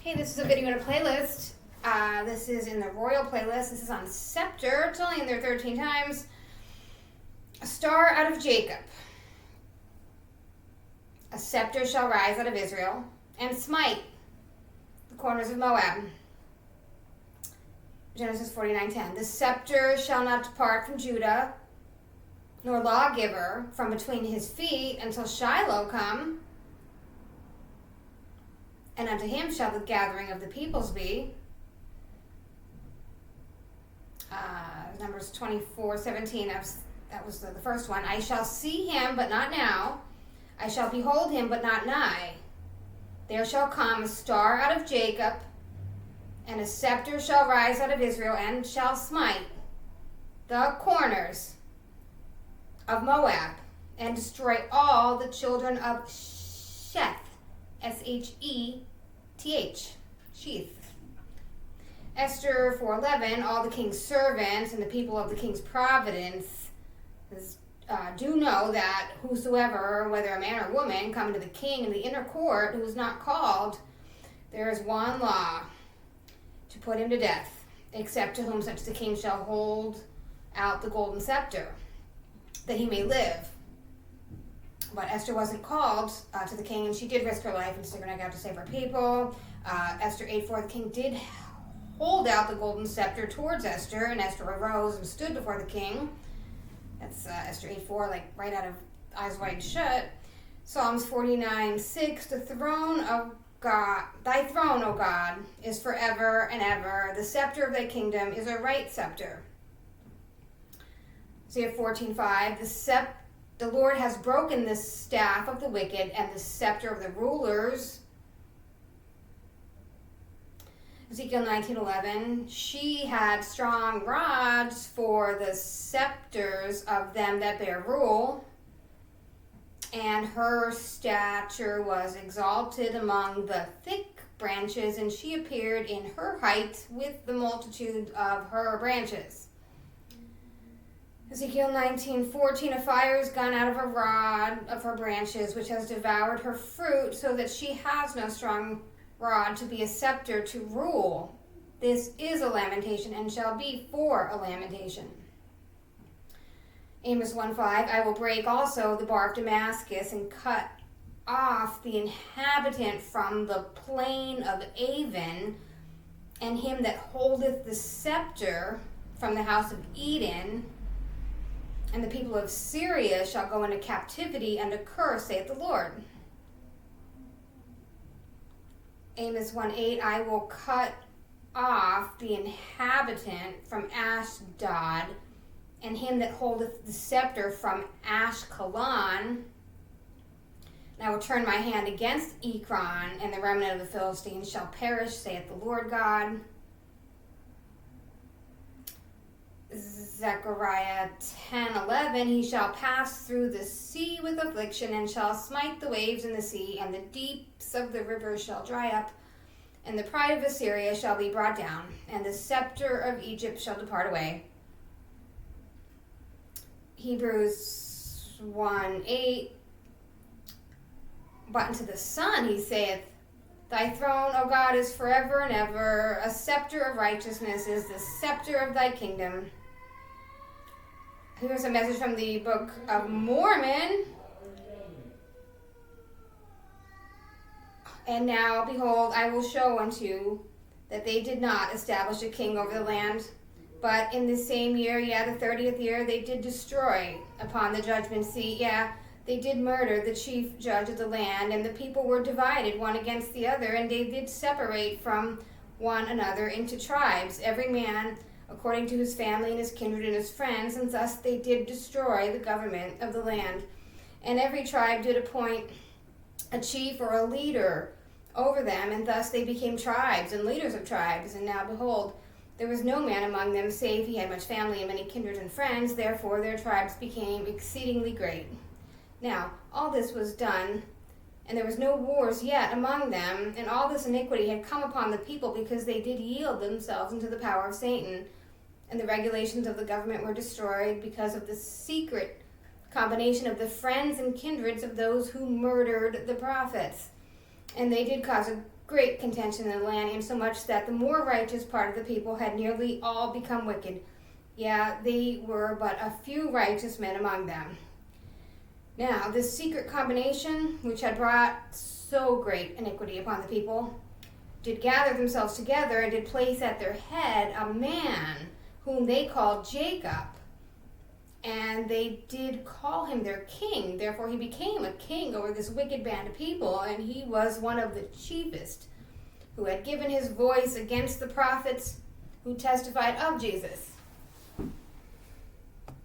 Hey, this is a video in a playlist. This is in the Royal playlist. This is on Sceptre. It's only in there 13 times. A star out of Jacob. A scepter shall rise out of Israel and smite the corners of Moab. Genesis 49:10. The scepter shall not depart from Judah, nor lawgiver from between his feet until Shiloh come. And unto him shall the gathering of the peoples be. Numbers 24:17. That was the first one. I shall see him, but not now. I shall behold him, but not nigh. There shall come a star out of Jacob, and a scepter shall rise out of Israel, and shall smite the corners of Moab, and destroy all the children of Sheth. Sheth. Sheath. Esther 4:11. All the king's servants and the people of the king's providence do know that whosoever, whether a man or woman, come to the king in the inner court who is not called, there is one law, to put him to death, except to whom such the king shall hold out the golden scepter, that he may live. But Esther wasn't called to the king, and she did risk her life and stick her neck out to save her people. Esther 8:4, the king did hold out the golden scepter towards Esther, and Esther arose and stood before the king. That's Esther 8:4, like right out of Eyes Wide Shut. Psalms 49:6, the throne of God, thy throne, O God, is forever and ever. The scepter of thy kingdom is a right scepter. Isaiah 14:5, the Lord has broken the staff of the wicked and the scepter of the rulers. Ezekiel 19:11, she had strong rods for the scepters of them that bear rule, and her stature was exalted among the thick branches, and she appeared in her height with the multitude of her branches. Ezekiel 19:14, a fire is gone out of a rod of her branches, which has devoured her fruit, so that she has no strong rod to be a scepter to rule. This is a lamentation, and shall be for a lamentation. Amos 1:5, I will break also the bar of Damascus, and cut off the inhabitant from the plain of Avon, and him that holdeth the scepter from the house of Eden. And the people of Syria shall go into captivity and a curse, saith the Lord. Amos 1:8, I will cut off the inhabitant from Ashdod, and him that holdeth the scepter from Ashkelon. And I will turn my hand against Ekron, and the remnant of the Philistines shall perish, saith the Lord God. Zechariah 10:11, he shall pass through the sea with affliction, and shall smite the waves in the sea, and the deeps of the rivers shall dry up, and the pride of Assyria shall be brought down, and the scepter of Egypt shall depart away. Hebrews 1:8, but unto the Son he saith, thy throne, O God, is forever and ever. A scepter of righteousness is the scepter of thy kingdom. Here's a message from the Book of Mormon. And now, behold, I will show unto you that they did not establish a king over the land, but in the same year, the 30th year, they did destroy upon the judgment seat, they did murder the chief judge of the land, and the people were divided one against the other, and they did separate from one another into tribes, every man according to his family and his kindred and his friends, and thus they did destroy the government of the land. And every tribe did appoint a chief or a leader over them, and thus they became tribes and leaders of tribes. And now behold, there was no man among them, save he had much family and many kindred and friends, therefore their tribes became exceedingly great. Now, all this was done, and there was no wars yet among them, and all this iniquity had come upon the people because they did yield themselves into the power of Satan. And the regulations of the government were destroyed because of the secret combination of the friends and kindreds of those who murdered the prophets. And they did cause a great contention in the land, insomuch that the more righteous part of the people had nearly all become wicked. Yeah, they were but a few righteous men among them. Now, this secret combination, which had brought so great iniquity upon the people, did gather themselves together and did place at their head a man whom they called Jacob. And they did call him their king. Therefore he became a king over this wicked band of people, and he was one of the chiefest, who had given his voice against the prophets who testified of Jesus.